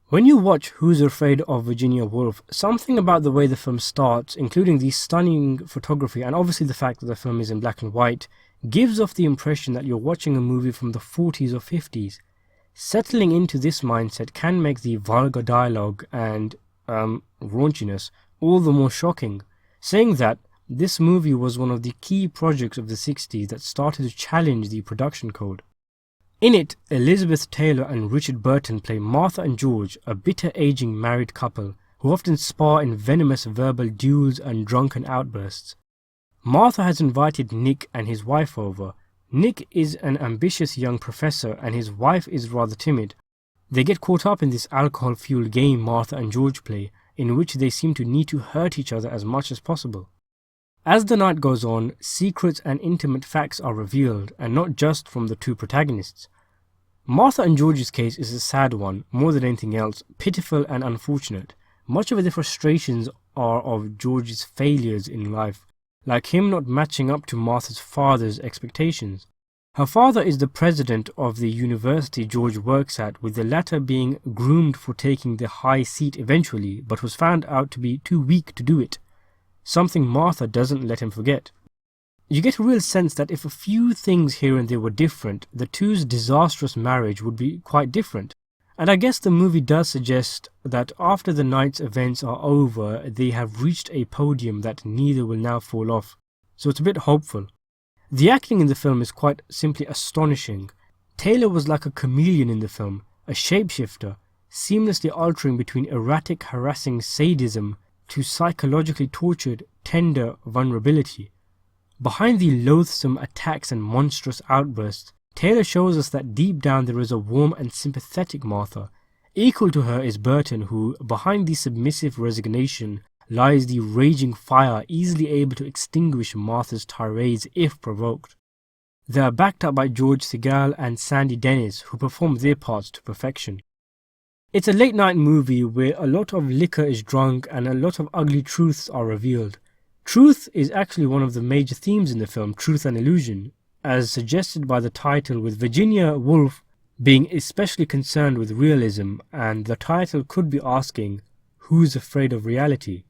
When you watch Who's Afraid of Virginia Woolf, something about the way the film starts, including the stunning photography and obviously the fact that the film is in black and white, gives off the impression that you're watching a movie from the 40s or 50s. Settling into this mindset can make the vulgar dialogue and raunchiness all the more shocking, saying that this movie was one of the key projects of the 60s that started to challenge the production code. In it, Elizabeth Taylor and Richard Burton play Martha and George, a bitter aging married couple who often spar in venomous verbal duels and drunken outbursts. Martha has invited Nick and his wife over. Nick is an ambitious young professor and his wife is rather timid. They get caught up in this alcohol-fueled game Martha and George play, in which they seem to need to hurt each other as much as possible. As the night goes on, secrets and intimate facts are revealed, and not just from the two protagonists. Martha and George's case is a sad one, more than anything else, pitiful and unfortunate. Much of the frustrations are of George's failures in life, like him not matching up to Martha's father's expectations. Her father is the president of the university George works at, with the latter being groomed for taking the high seat eventually, but was found out to be too weak to do it. Something Martha doesn't let him forget. You get a real sense that if a few things here and there were different, the two's disastrous marriage would be quite different. And I guess the movie does suggest that after the night's events are over, they have reached a podium that neither will now fall off. So it's a bit hopeful. The acting in the film is quite simply astonishing. Taylor was like a chameleon in the film, a shapeshifter, seamlessly altering between erratic, harassing sadism to psychologically tortured, tender vulnerability. Behind the loathsome attacks and monstrous outbursts, Taylor shows us that deep down there is a warm and sympathetic Martha. Equal to her is Burton, who, behind the submissive resignation, lies the raging fire easily able to extinguish Martha's tirades if provoked. They are backed up by George Segal and Sandy Dennis, who perform their parts to perfection. It's a late night movie where a lot of liquor is drunk and a lot of ugly truths are revealed. Truth is actually one of the major themes in the film, Truth and Illusion, as suggested by the title, with Virginia Woolf being especially concerned with realism, and the title could be asking, who's afraid of reality?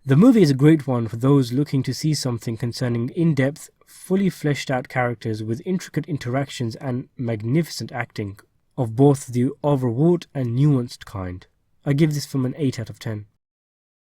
The movie is a great one for those looking to see something concerning in-depth, fully fleshed out characters with intricate interactions and magnificent acting of both the overwrought and nuanced kind. I give this film an 8 out of 10.